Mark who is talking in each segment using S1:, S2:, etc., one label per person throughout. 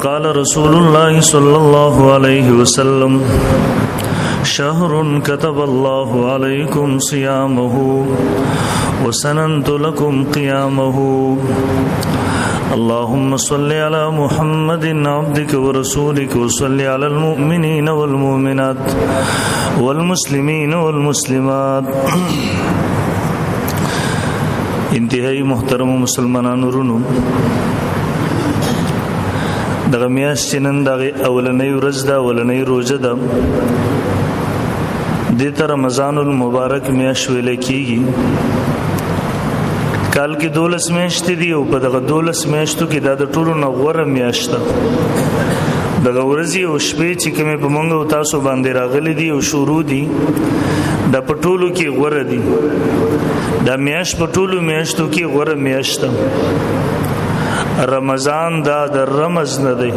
S1: فقال رسول الله صلى الله عليه وسلم شهر كتب الله عليكم صيامه وسننت لكم قيامه اللهم صل على محمد عبدك ورسولك وصل على المؤمنين والمؤمنات والمسلمين والمسلمات. انتهائی محترم مسلمانانو ورونو، دغه میاشت چې نن دغه اولنۍ ورځ ده، اولنۍ روژه ده، دې ته رمضان المبارک میاشت ویل کېږي. کال کې 12 میاشتې دي او په دغه 12 میاشتو کې دا د ټولو نه غوره میاشت ده. دغه ورځې او شپې چې کومې په موږ او تاسو باندې راغلي دي او شروع دي، دا په ټولو کې غوره دي. دا میاشت په ټولو میاشتو کې غوره میاشت ده. رمضان دا د رمز نه دی،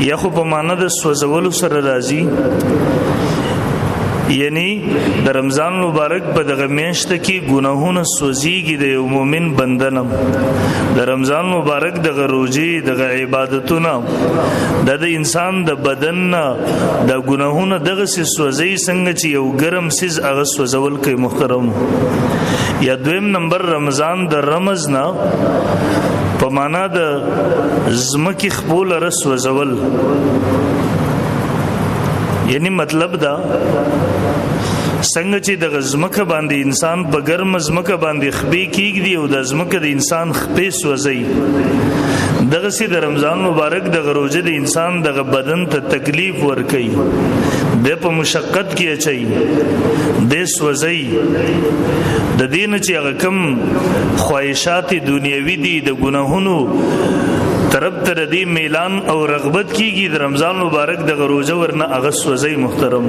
S1: یا خو په معنا د سوځولو سره راځي، یعنی د رمضان مبارک په دغه میاشت کې ګناهونه سوځيږي د یو مؤمن بندنم. د رمضان مبارک دغه روزي دغه عبادتونه د انسان د بدن نه د ګناهونه دغه سوځي څنګه چې یو ګرم سیز هغه سوځول کوي. محترم، یا دویم نمبر رمضان د رمز نه په معنا د زمکه خپل رس وزول، یعنی مطلب دا څنګه چې د غزمکه باندې انسان په ګرم زمکه باندې خپې کېږي او د زمکه د انسان خپې سوځي، دغه سي د رمضان مبارک د روزه د انسان د بدن ته تکلیف ور کوي، د په مشقت کې اچي، د سوځي، د دین چې هغه کم خواهشات دنیوي دي د ګناهونو طرف تر دې میلان او رغبت کیږي، د رمضان مبارک د روزه ورنه هغه سوځي. محترم،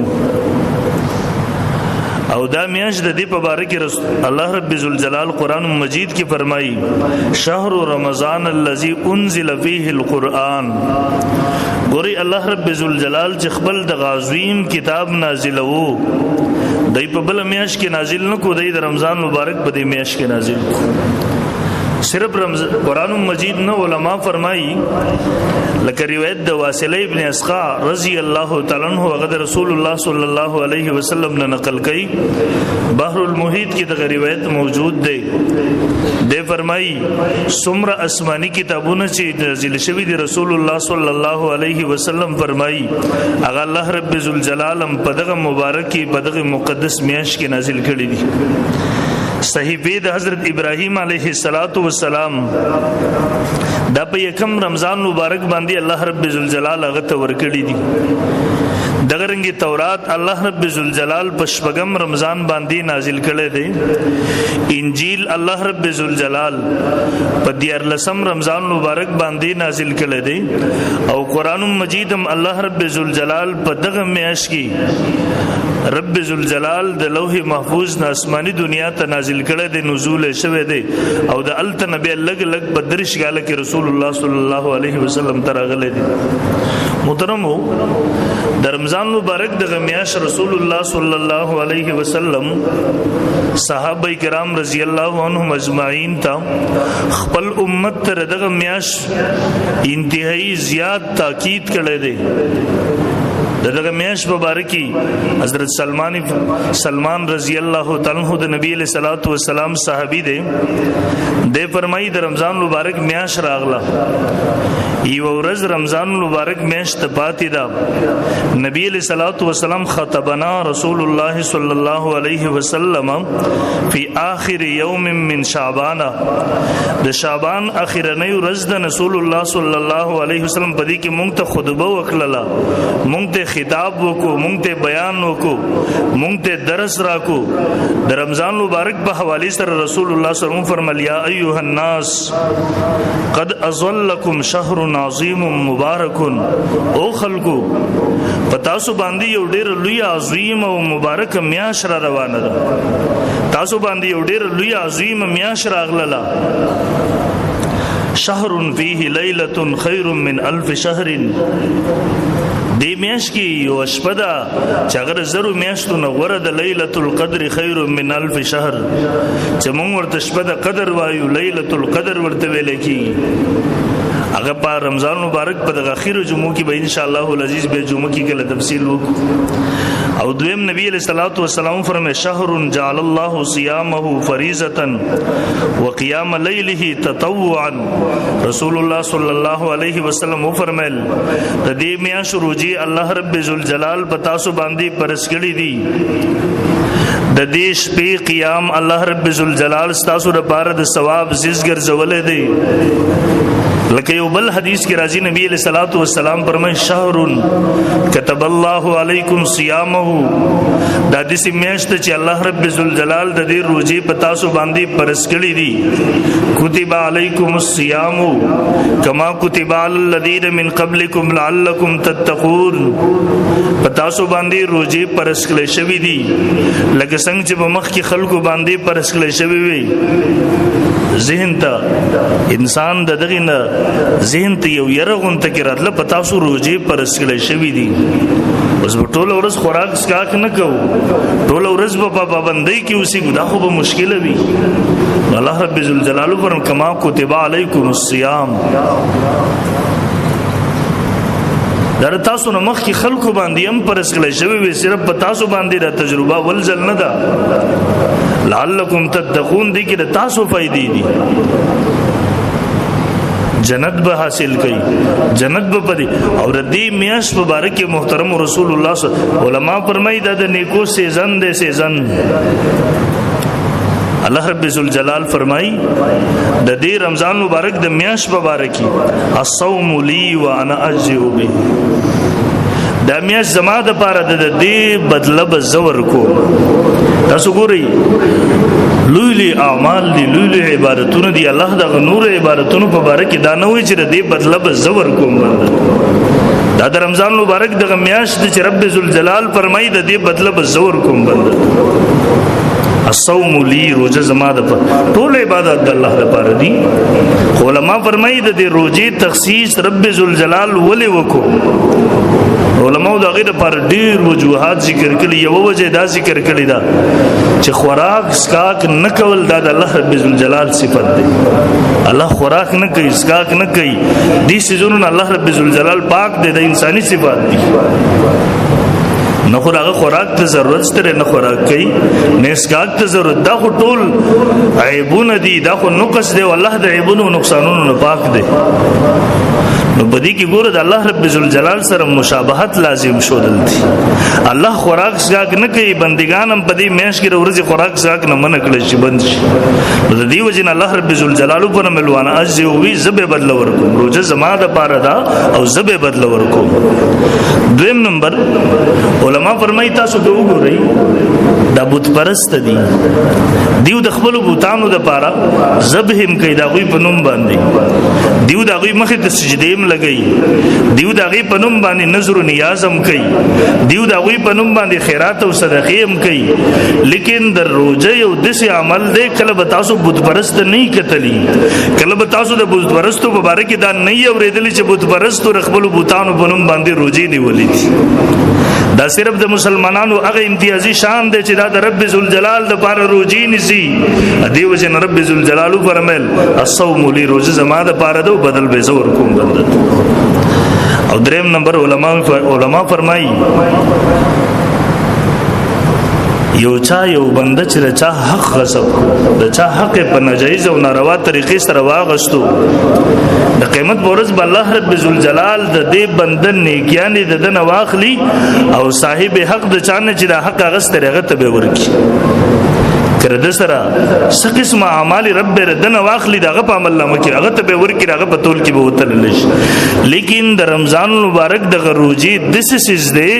S1: او دا میاشت د دې په باره کې الله رب ذوالجلال قرآن مجید کې فرمایي شهر رمضان الذي انزل فيه القرآن. ګوري الله رب ذوالجلال چې خپل د عظیم کتاب نازلوو، دای په بل میاشت کې نازل نه کو، دای د رمضان مبارک په دې میاشت کې نازل کو. صرف قرآن مجید نه، علما فرمایي لکه روایت د واصله ابن اسقاء رضی الله تعالی عنہ هغه رسول الله صلی الله علیه وسلم نه نقل کړي، بحر المحیط کې د روایت موجود دی. د فرمایي څومره آسمانی کتابونه چې نازل شوي دي، رسول الله صلی الله علیه وسلم فرمایي هغه الله رب ذوالجلال په دغه مبارک کې په دغه مقدس میاشت کې نازل کړي دي. صحیفه د حضرت ابراهیم علیه السلام دا په یکم رمضان مبارک باندې الله رب ذوالجلال هغه ته ورکړي دي. دغه رنګي تورات الله رب ذوالجلال په شپږم رمضان باندې نازل کړي دي. انجیل الله رب ذوالجلال په 14 رمضان مبارک باندې نازل کړي دي. او قرآن مجید هم الله رب ذوالجلال په دغه میاشت کې رب ذوالجلال د لوح محفوظ نه آسمانی دنیا ته نازل کړي دي، نزول شوه دي. او د الته نبی لګ په درش غاله کې رسول الله صلی الله علیه وسلم تراغله دي. محترمو، د رمضان مبارک د میاشت رسول الله صلی الله علیه وسلم صحابه کرام رضی الله عنهم اجمعین ته خپل امت ته دغه میاشت انتهایی زیات تاکید کړي دي. دغه میاشت مبارکی حضرت سلمان رضی الله تعالی عنہ د نبی علیہ الصلوۃ والسلام صحابی دی. د فرمایي د رمضان مبارک میاشت راغله، یو ورځ رمضان مبارک میاشت پاتې ده. نبی علیہ الصلوۃ والسلام خطبنا رسول الله صلی الله علیه وسلم فی آخر یوم من شعبان. د شعبان اخرنی ورځ د رسول الله صلی الله علیه وسلم په دې کې مونږ ته خطبه وکړه، مونږ ته خطاب وکړو، مونږ ته بیان وکړو، مونږ ته درس راکو. د رمضان مبارک په حواله سره رسول الله صلی الله علیه وسلم فرمایي یا ایها الناس قد اظلکم شهر عظیم مبارک. او خلقو پتاسو باندې یو ډیر لوی عظیم او مبارک میاشت را روانه ده. تاسو باندې یو ډیر لوی عظیم میاشت راغله. شهر فيه ليلة خير من 1000 شهر. دی میاش کی یو شپه ده چې اگر زرو میاشتو نه غوره د لیلۃ القدر خیر من 1000 شهر، چې مونږ ورته شپه د قدر وایو، لیلۃ القدر ورته ویل کی. هغه په رمضان مبارک په دغه اخیر جمعو کې به ان شاء الله العزیز به جمعه کې کله تفصیل وکړو. او دویم نبی علیہ الصلوۃ والسلام فرمائے شهر جعل الله صيامه فریضه وقيام ليله تطوعا. رسول الله صلی الله علیه وسلم فرمایل د دې میاشت روزي الله رب ذوالجلال پتا سو باندې پرس کړی دي. د دې شپې قیام الله رب ذوالجلال ستاسو لپاره د ثواب زیز ګرځولې دی. لکه یو بل حدیث کې راځي نبی علیہ الصلوۃ والسلام فرمایي شهر كتب الله علیکم صيامه. دا دې میاشت چې الله رب ذوالجلال د دې روزي پتا سو باندې پرس کړی دي. کتب علیکم الصيام کما کتب علی الذین من قبلکم لعلکم تتقون. پتا سو باندې روزي پرس کړی شوی دي لکه څنګه چې په مخ کې خلکو باندې پرس کړی شوی وي. ذهن ته انسان د دغه نه ذهن ته یو یره غونته کې راتله پتا سو روزي پرس کړی شوی دي. اوس په ټوله ورځ خوراک سکاک نه کوو، ټوله ورځ په پابندۍ کې اوسې دا خو به مشکله وي. الله رب ذوالجلال فرمایي کما کتب علیکم الصيام. در تاسو نه مخکې خلکو باندې هم پرس کړی شوی وي، صرف په تاسو باندې دا تجربه ولزل نه ده. لعلکم تتقون دي کې د تاسو فائدې دي. جنت به حاصل کړي، جنت به پدې. او ردی میاش مبارک محترم رسول الله علماء فرمایي دا د نیکو سیزن دے سیزن. الله رب ذوالجلال فرمایي د دې رمضان مبارک د میاش مبارکي الصوم لي وانا اجزئ به. دا میاش زما د پاره د دې بدله به زور کو. تاسو ګورئ لوی اعمال دي، لوی عبادتونه دي. الله د نور عبادتونو په باره کې دا نه وایي چې د دې بدله به زور کوم. دا د رمضان مبارک دغه میاشت چې رب ذوالجلال فرمایي د دې بدله به زور کوم. بنده الصوم لي روزه زما د ټول عبادت د الله لپاره دي. علماء فرمایي د دې روزي تخصیص رب ذوالجلال ولې وکړو. علماء دا غیر پر ډیر وجوهات ذکر کړي. یو وجه دا ذکر کړي دا چې خوراک اسکاک نه کول دا د الله رب ذوالجلال صفت دی. الله خوراک نه کوي، اسکاک نه کوي. دې سيزونو الله رب ذوالجلال پاک دی، د انساني صفات دي. نه خو هغه خوراک ته ضرورت ستره نه خوراک کوي، نه اسکاک ته ضرورت. دا خو ټول عیبونه دي، دا خو نقص دی. والله د عیبونو نقصانونو نه پاک دی. نو بدی کې ګوره د الله رب ذوالجلال سره مشابهت لازم شودل دي. الله خوراک اسکاک نه کوي، بندگان هم په دې میاش کې ورځي خوراک اسکاک نه منع کړی شي بند شي. د دې وجه نه الله رب ذوالجلال په ملوانه اجزئ وی زبه بدل ورکوم. روزه زما د پاره دا او زبه بدل ورکوم. دویم نمبر علما فرمایي تاسو ته وګورئ دا بت پرست دي. دیو د خپل بوتانو د پاره ذبحم کوي دا غوي په نوم باندې. دیو دا غوي مخه د سجدې لګي. دیو دا غوي په نوم باندې نظر او نیاز هم کوي. دیو دا غوي په نوم باندې خیرات او صدقې هم کوي. لیکن د روزه یو داسې عمل دی کله به تاسو بت پرست نه کتلی، کله به تاسو د بت پرستو په باره کې دا نه اورېدلی چې بت پرستو خپل بوتانو په نوم باندې روزي نیولې دي. دا صرف د مسلمانانو هغه امتیازي شان دی چې دا د رب ذوالجلال د پاره روزي نيسي. دیو چې رب ذوالجلال فرمایل الصوم لي روزه زما د پاره دو بدل به زور کوم بنده. او دریم نمبر علما فرمایي یو بنده چې د چا حق غصب د چا حق په ناجایز او ناروا طریقې سره واغستو، د قیامت په ورځ به الله رب ذوالجلال د دې بنده نیکیانې د دنه واخلي او صاحب حق د چانه چې د حق غستره هغه ته به ورکی. کړه د سره څه قسمه اعمال رب ردنه واخلي دغه په عمل نامه کې هغه ته به ورکی، هغه په تول کې به وتل لشي. لیکن د رمضان مبارک د روزي د سیس دی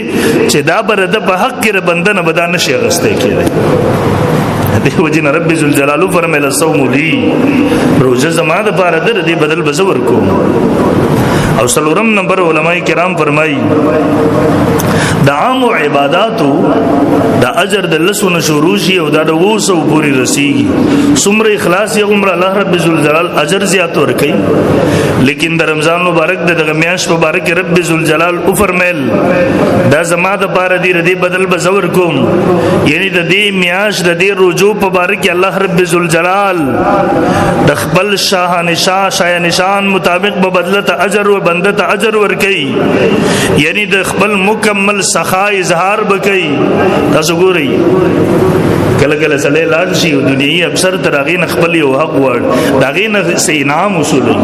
S1: چې دا برده په حق کې بنده نه بدانه شي غسته کېږي. دیو جن رب ذوالجلال فرمایله الصوم لي روزه زما د پاره د دې بدل بزور کو. او څلورم نمبر علماء کرام فرمایي د عام عباداتو د اجر د لسونه شروع شي او د 200 پوری رسیږي څومره اخلاص یې عمر الله رب ذوالجلال اجر زیات ورکړي لیکن د رمضان مبارک د میاش مبارک رب ذوالجلال او فرمایل دا زما د پاره دی ردی بدل بزور کوم یعنی د دې میاش د دې رجوع مبارک الله رب ذوالجلال د خپل شاه نشان مطابق به بدلت اجر و بندت اجر ورکړي یعنی د خپل مکمل سخا اظهار بکړي تاسو ګورئ کله کله سړی لاړ شي او دنیاي افسر تر هغې نه خپل یو حق وړ د هغې نه څه انعام وصولوي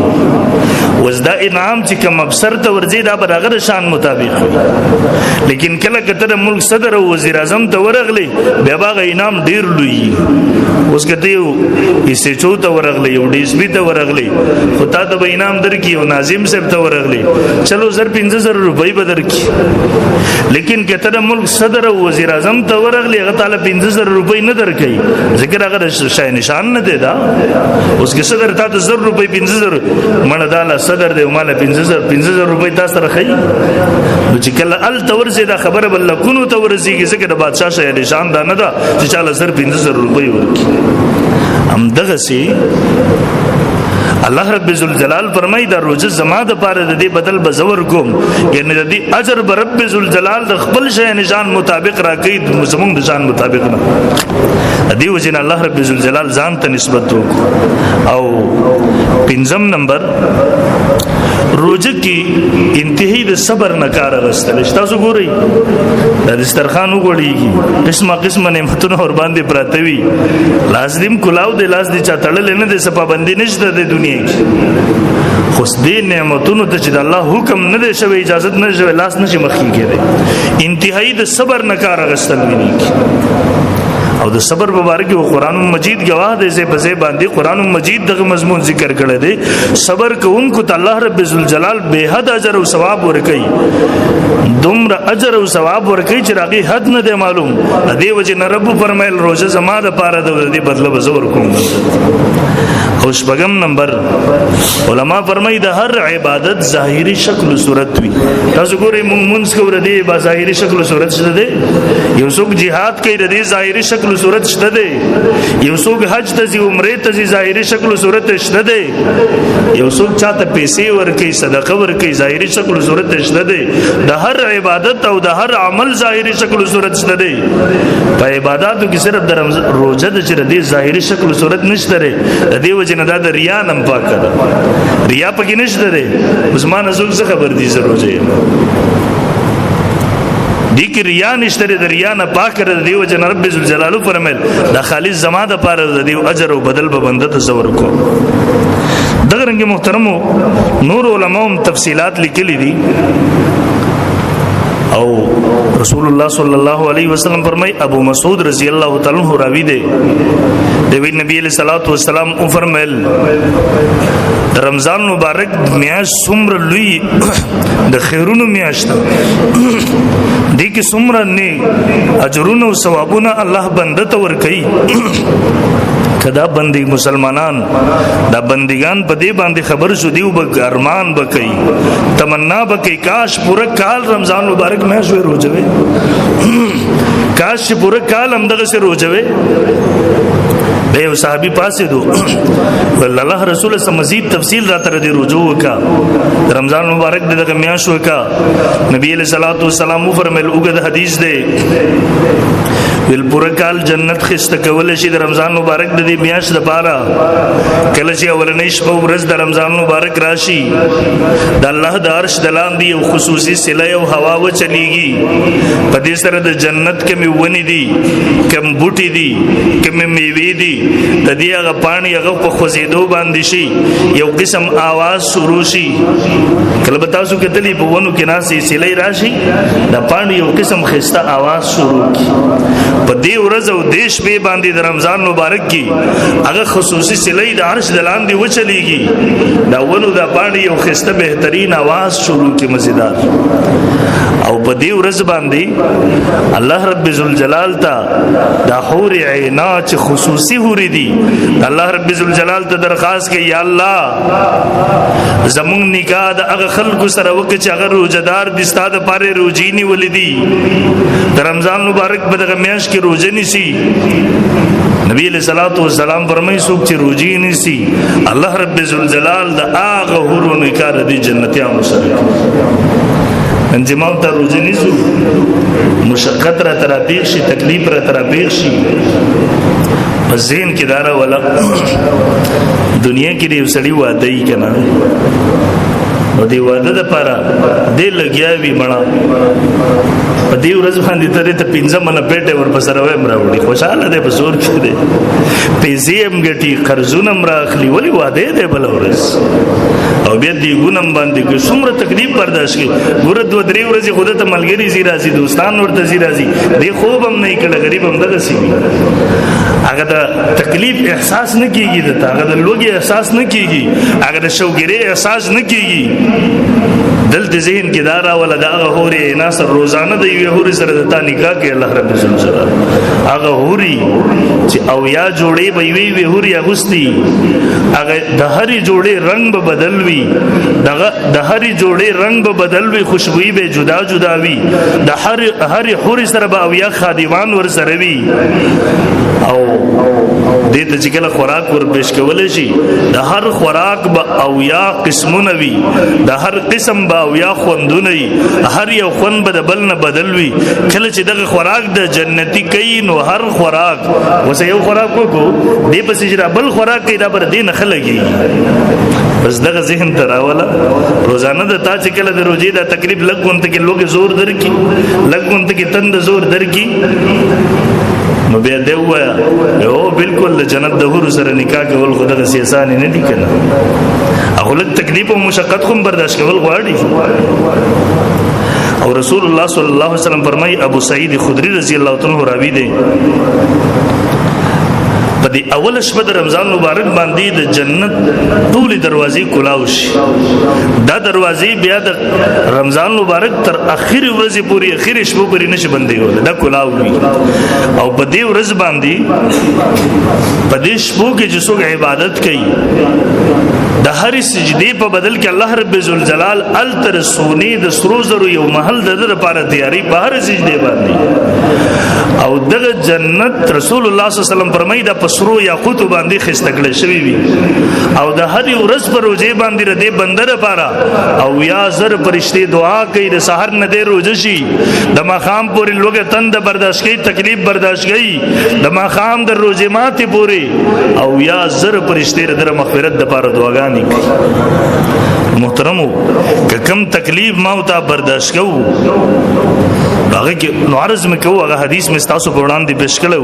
S1: اوس دا انعام چې کوم افسر ته ورځي دا به د هغه د شان مطابق لیکن کله که ته د ملک صدر او وزیر اعظم ته ورغلی بیا به هغه انعام ډېر لوی اوس که ته یو ایسچو ته ورغلی یو ډي اس پي ته ورغلی خو تا ته به انعام درکړي او ناظم صاحب ته ورغلی چلو 1500 روپۍ به درکړي لیکن که ته د ملک صدر او وزیر اعظم ته ورغلی هغه تعالی 1500 روپۍ نه درکړي ذکر هغه شای نشان نه دی دا اوس که صدر تا ته 100 روپۍ 1500 مړه دا صدر دی مال 1500 روپۍ تاسو سره خي نو چې کله ال تور زه دا خبره بل کونو تور زیږي ذکر د بادشاہ شای نشان دا نه دا چې چاله 1500 روپۍ ورکړي هم دغه سي الله رب ذوالجلال فرمای دا روزه زما د پاره د دې بدل بزور کوم یعنی د دې اجر به رب ذوالجلال د خپل شای نشان مطابق راکې زموږ د ځان مطابق نه دی وجه الله رب ذوالجلال ځان ته نسبت وکړو او پنځم نمبر روزه کې انتهایی د صبر نه کار غوښتل تاسو ګورئ د دسترخوان وګړيږي قسمه نعمتونه ور باندې پراته وي لاس دیم کلاو د لاس دي چا تړل نه د سپابندي نشته د دنیا کې خو دې نعمتونو ته چې د الله حکم نه دی شوی اجازه نه شوی لاس نشي مخکې کېږي انتهایی د صبر نه کار غوښتل ویني او د صبر مبارک او قران مجید گواه دی زه په باندې قران مجید دغه مضمون ذکر کړی دی صبر کوونکو ته الله رب ذوالجلال به حد اجر او ثواب ورکړي دومره اجر او ثواب ورکړي چې راغي حد نه دی معلوم دې وجه نه رب فرمایل روزه زما د پاره د دې بدله بزور کوم او شپږم نمبر علما فرمایي د هر عبادت ظاهري شکل او صورت وي تاسو ګورئ مونږ کوو د دې ظاهري شکل او صورت شته دی یو څوک jihad کوي د دې ظاهري شکل او صورت شته دی یو څوک حج ته ځي عمره ته ځي ظاهري شکل او صورت شته دی یو څوک چاته پیسې ورکوي صدقه ورکوي ظاهري شکل او صورت شته دی د هر عبادت او د هر عمل ظاهري شکل او صورت شته دی په عبادتو کې صرف د روزه د دې ظاهري شکل او صورت نشته دی د دې وجه نه دا د ریا نم پاک ده ریا پکې نشته دی عثمان ازوک څه خبر دي روزه دې کې ریا نشته د ریا نه پاک کړ دیو جن رب ذوالجلال فرمایل دا خالص زما د پاره د دیو اجر او بدل به بنده تصور کو دغه رنګ محترمو نور علماء تفصيلات لیکلي دي او رسول الله صلی الله علیه وسلم فرمای ابو مسعود رضی الله تعالی عنہ راوی دی نبی علیہ الصلوۃ والسلام او فرمایل رمضان مبارک میاش سمر لوی د خیرونو میاش دی کی سمر نه اجرونه او ثوابونه الله بنده ته ور کوي کدا بندي مسلمانان دا بندگان په دې باندې خبر شو دیو به ارمان بکئی تمنا بکئی کاش پورا کال رمضان مبارک میں شوي روزوي کاش پورا کال هم دغه سره روزوي به صحابي پاسې دو ول الله رسول صلی مزید تفصیل را تر دې رجوع کا رمضان مبارک دغه میاشت وکا نبی علیہ الصلوۃ والسلام فرمایل اوګه حدیث ده ول پورا کال جنت خسته کول شي د رمضان مبارک د دې میاشت لپاره کله چې اولنې شپه ورځ د رمضان مبارک راشي د الله د عرش دلان دی او خصوصي صله او هوا و چلیږي په دې سره د جنت کې میونی دي کم بوټي دي کم میوه دي د دې هغه پانی هغه په خوځېدو باندې شي یو قسم आवाज شروع شي کله به تاسو کتلی په ونو کې ناسي صله راشي د پانی یو قسم خسته आवाज شروع کی په دې ورځ او دیش به باندې د رمضان مبارک کې هغه خصوصي سلی د عرش د لاندې وچلیږي دا ونو دا باندې یو خسته بهترین आवाज شروع کې مزیدار او په دې ورځ باندې الله رب ذوالجلال ته دا حور عینات چې خصوصي حورې دي الله رب ذوالجلال ته درخواست کوي یا الله زمون نکاح د هغه خلکو سره وکړي چې هغه روزدار دي ستاسو لپاره روزي نیولې دي د رمضان مبارک په دغه میاشت کې روزه نیسي نبی علیہ الصلوۃ والسلام فرمایي څوک چې روزي نیسي الله رب ذوالجلال د هغه حورو نکاح د جنتیانو سره انجمام ته روزه نیسو مشقت را ترابیغ شي تکلیف را ترابیغ شي پس ذهن کې دارا والا دنیا کې دی وسړي واده یې کنه او دی واده د پاره دې لګیا وی مړه په دې ورځ باندې ته پنځه من پیټه ور پسره وې مراوړي خوشاله ده په زور کې ده پیسې هم ګټي قرضونه هم راخلي ولی واده ده بل ورځ او بیا دی ګونم باندې که څومره تکلیف برداشت کی ګور دو درې ورځې خود ته ملګری زی راځي دوستان ورته زی راځي دی خوب هم نه کړه غریب هم دغه سی هغه د تکلیف احساس نه کیږي د هغه د لوګي احساس نه کیږي هغه د شوګری احساس نه کیږي دلته ذهن کې دارا ولا دغه هوري ناصر روزانه د یو هوري سره د تا نکاح کې الله رب العزت هغه هوري چې او یا جوړې به وی هوري اغوستي هغه د هرې جوړې رنگ به بدل وي د هرې جوړې رنگ به بدل وي خوشبوئی به جدا جدا وي د هرې هوري سره به او یا خادمان ور سره وي او دې ته چې کله خوراک ور پیش کول شي د هر خوراک به او یا قسمونه وي د هر قسم به او یا خوندونه وي هر یو خوند به د بل نه بدل وي کله چې دغه خوراک د جنتی کوي نو هر خوراک وسه یو خوراک وکړو دې پسې چې بل خوراک کوي دا پر دې نه خلګي بس دغه ذهن ته راولا روزانه د تا چې کله د روزي دا تقریب لګون ته کې لوګي زور درکې لګون ته کې تند زور درکې نو بیا دی وایا یو بالکل جنت د حور سره نکاح کول خو دغه سیاسان نه دي کنه هغه لږ تکلیف او مشقت خو برداشت کول غواړي او رسول الله صلی الله علیه وسلم فرمای ابو سعید خدری رضی الله تعالی عنہ راوی دی په دې اول شپه د رمضان مبارک باندې د جنت ټول دروازې کلاوش دا دروازې بیا د رمضان مبارک تر اخر ورځې پورې اخر شپه پورې نشي بندېږي دا کلاو وي او په دې ورځ باندې په دې شپو کې چې څوک عبادت کوي د هر سجدي په بدل کې الله رب ذوالجلال التر سونی د سرو زرو یو محل د لپاره تیاری په هر سجدي باندې او دغه جنت رسول الله صلی الله علیه وسلم فرمایي د پسرو یاقوت باندې خستګل شوی وي او د هر ورځ پر روزه باندې ردی بندر لپاره او یا زر پرشتي دعا کوي د سحر نه دی روزه شي د ماخام پورې لوګه تند برداشت کوي تکلیف برداشت کوي د ماخام د روزه ماته پورې او یا زر پرشتي در مغفرت د لپاره دعاګانې محترمو که کم تکلیف ما او تا برداشت کوو هغه کې نو عرض مې کوو هغه حدیث مې تاسو په وړاندې پیش کړو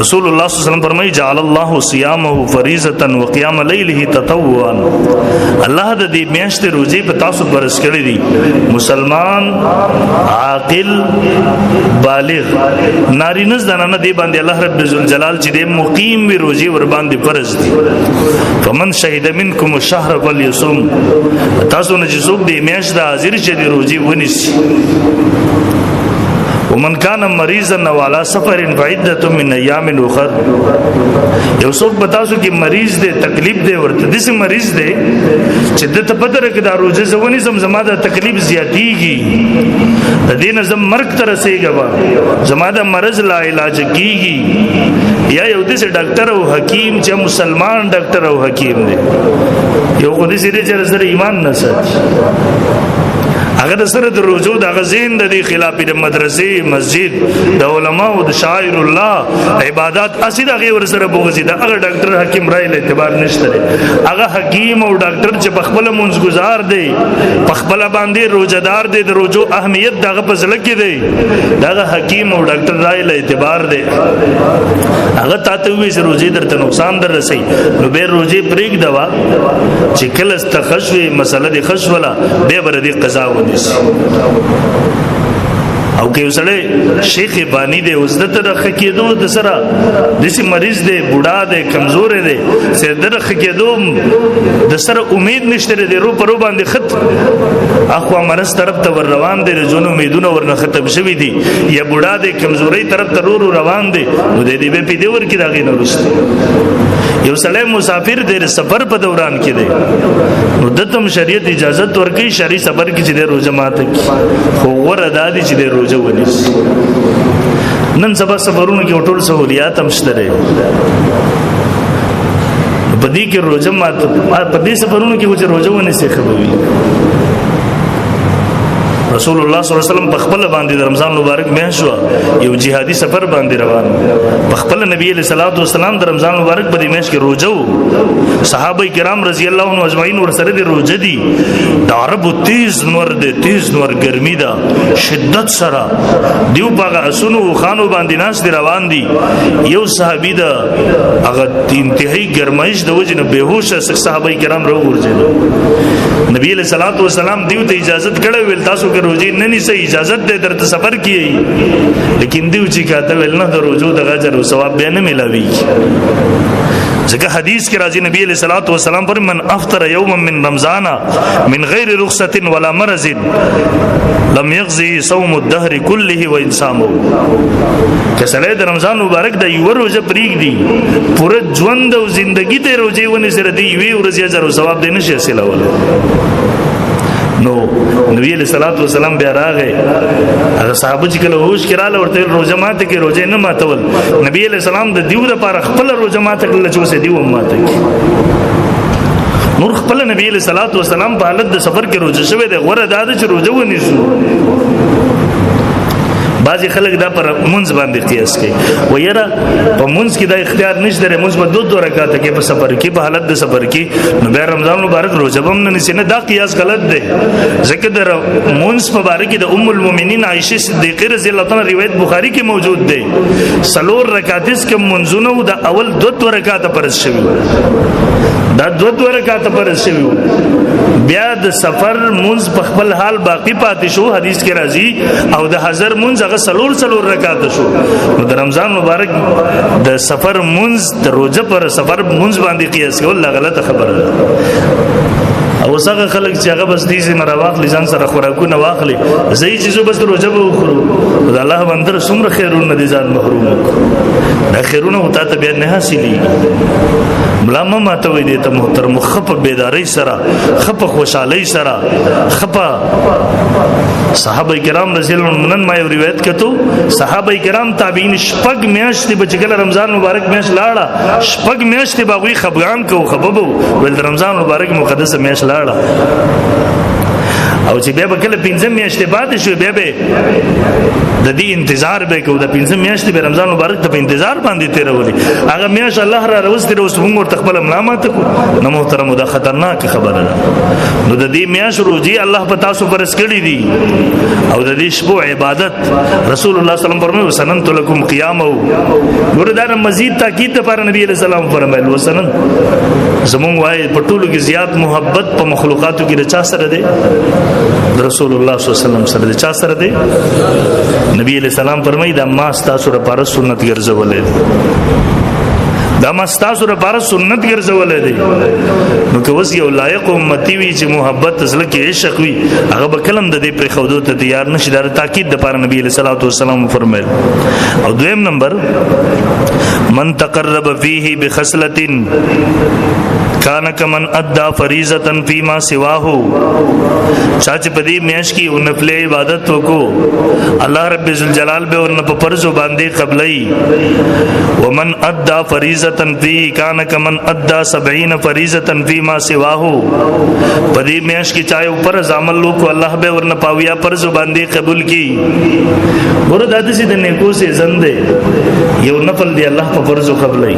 S1: رسول الله صلی الله علیه وسلم فرمایي جعل الله صيامه فریضه وقيام ليله تطوعا الله د دې میاشتې روزي په تاسو برس کړې دي مسلمان عاقل بالغ نارینه زنانه دی باندې الله رب الجلال چې د مقیم وی روزي ور باندې فرض دي فمن شهد منکم الشهر فليصوم تاسو نه چې څوک د میاشت د حاضر چې د روزي ونیسي ومن كان مريضا او على سفر فعده من ايام اخر یو څوک بتاسو کې مریض دی تکلیف دی ورته د سي مریض دی چې د ته پدره کې دا روزه زونی زما د تکلیف زیاتیږي د دین زم مرګ تر رسېږي زما د مرز لا علاج کیږي یا یو د ډاکټر او حکیم چې مسلمان ډاکټر او حکیم دی یو خو دې سره ایمان نه ساتي هغه د سره د روزو د غزین د خلاف د مدرسې مسجد د علماء او د شاعر الله عبادت اسید هغه ور سره بوغزي دا هغه ډاکټر حکیم رائے له اعتبار نشته هغه حکیم او ډاکټر چې بخبل منځګزار دی بخبل باندې روزدار دی د روزو اهمیت دغه په ځل کې دی دغه حکیم او ډاکټر رائے له اعتبار دی هغه تاسو وی چې روزي درته نقصان در رسي نو به روزي پریک دوا چې کله استخشوي مسله د خشوله به بر دي قضا ونی او کې وسړی شیخ بانی دی وزدت رخ کېدو د سره دسی مریض دی بوډا دی کمزور دی سر درخ کېدو د سره امید نشته دی رو پرو باندې خط اخو مرز طرف ته ور روان دی جون امیدونه ورنه ختم شوی دی یا بوډا دی کمزوري طرف ته رو روان دی نو دې به پیډه ور کې راغی نو رسته یو سړی مسافر دی سفر په دوران کې دی نو دتم شریعت اجازه ورکړي شری سفر کې چې د روزه ماته خو ور ادا دي چې د روزه ونیس نن سبا سفرونو کې ټول سہولیات هم شته په دې کې روزه ماته په دې سفرونو کې چې روزه ونیسي خبري رسول الله صلی الله علیه وسلم په خپل باندې د رمضان مبارک میاشت یو جهادي سفر باندې روان په خپل نبی علیہ الصلوۃ والسلام د رمضان مبارک په دې میاشت کې روزه صحابه کرام رضی الله عنهم اجمعین ورسره دي روزه دي د عربو تیز نور ګرمي ده شدت سره دیو باغ اسونو خانو باندې ناس دي روان دي یو صحابي ده هغه انتهایی ګرمایش د وجنه بهوش صحابه کرام راوورځي نبی علیہ الصلوۃ والسلام دیو ته اجازه کړه ویل تاسو روزي نني سه اجازه ده درته سفر کیي لیکن دیو چې کاته ول نه د روزو د اجر او ثواب به نه ملاوي ځکه حدیث کې راځي نبی علیہ الصلوۃ والسلام پر من افطر یوما من رمضان من غیر رخصه ولا مرض لم يغزي صوم الدهر كله وانسامه کسره د رمضان مبارک د یو روزه پریګ دی پوره ژوند او ژوندۍ ته روزي ونی سره دی وی ورځي اجر او ثواب دینه شي حاصلول نو نبی علیہ الصلوۃ والسلام بیا راغی هغه صحابه چې کله هوش کړه ورته روزه ماته کې روزه نه ماتول نبی علیہ السلام د دیو لپاره خپل روزه ماته کړل چې وسه دیو ماته نور خپل نبی علیہ الصلوۃ والسلام په حالت د سفر کې روزه شوه د غره داده چې روزه ونیسو بعضی خلک دا پر منځ باندې قیاس کوي و یره په منځ کې دا اختیار نشته د منځ په دوه رکعات کې په سفر کې په حالت د سفر کې نو بیا رمضان مبارک روزه هم نه نسینه دا قیاس غلط دی ځکه د منځ مبارک د ام المؤمنین عائشه صدیقه رضی الله عنها روایت بخاری کې موجود دی سلور رکعات کې منځونه د اول دوه رکعات پر شوی دا دوه رکعات پر شوی بیا د سفر منځ په خپل حال باقی پاتې شو حدیث کې راځي او د حضر منځ هغه سلور رکعات شو نو د رمضان مبارک د سفر منځ د روزه پر سفر منځ باندې قیاس کول غلطه خبره ده او څنګه خلک چې هغه بس دې نه راوخلي ځان سره خوراکونه واخلي زئی چې بس روزه به وخورو د الله باندې څومره خیرونه دي ځان محروم دا خیرونه وتا ته بیا نه حاصلې بلامه ماته وې دې ته محترم خپ بیداری سره خپ خوشحالي سره خپ صحابه کرام رضی الله عنهم ما یو روایت کتو صحابه کرام تابعین شپږ میاشتې بچګل رمضان مبارک میاشت لاړه شپږ میاشتې باغوي خفغان کو خببو ول رمضان مبارک مقدس میاشت لاړه او چې بیا کله 15 میاشتې بعد شو بیا به د دې انتظار به کو د 15 میاشتې به رمضان مبارک ته په انتظار باندې تیرولې هغه میاش الله را روستي روز موږ تخبل ملامت کو نو محترم دا خطرناک خبره ده نو د دې میاش روزي الله په تاسو فرض کړی دي او د دې شپو عبادت رسول الله صلی الله علیه وسلم فرمایي وسننت لكم قیامه ګوردار مزید تاکید پر نبی علیہ السلام فرمایل وسنن زمون وای په ټولو کې زیات محبت په مخلوقاتو کې رچا سره ده رسول الله صلی الله علیه وسلم سره چا سره دی نبی علیہ السلام فرمایي دا ما تاسو لپاره سنت ګرځولې دا ما تاسو لپاره سنت ګرځولې دی نو که وس یو لایق امتی وي چې محبت اصل کې عشق وي هغه به کلم د دې پر خودو ته تیار نشي دا تاکید د پر نبی علیہ الصلوۃ والسلام فرمایل او دویم نمبر من تقرب فيه بخصلة کان کمن ادا فریضه فيما سواه چاچ پدی میاش کی نفل عبادت کو الله رب ذوالجلال به ورن په فرض باندې قبلای ومن ادا فریضه فی کان کمن ادا 70 فریضه فيما سواه پدی میاش کی چاہے اوپر عمل لو کو الله به ورن پاویا فرض باندې قبول کی ور دادسی د نیکو سے زنده یو نفل دی الله په فرض قبلای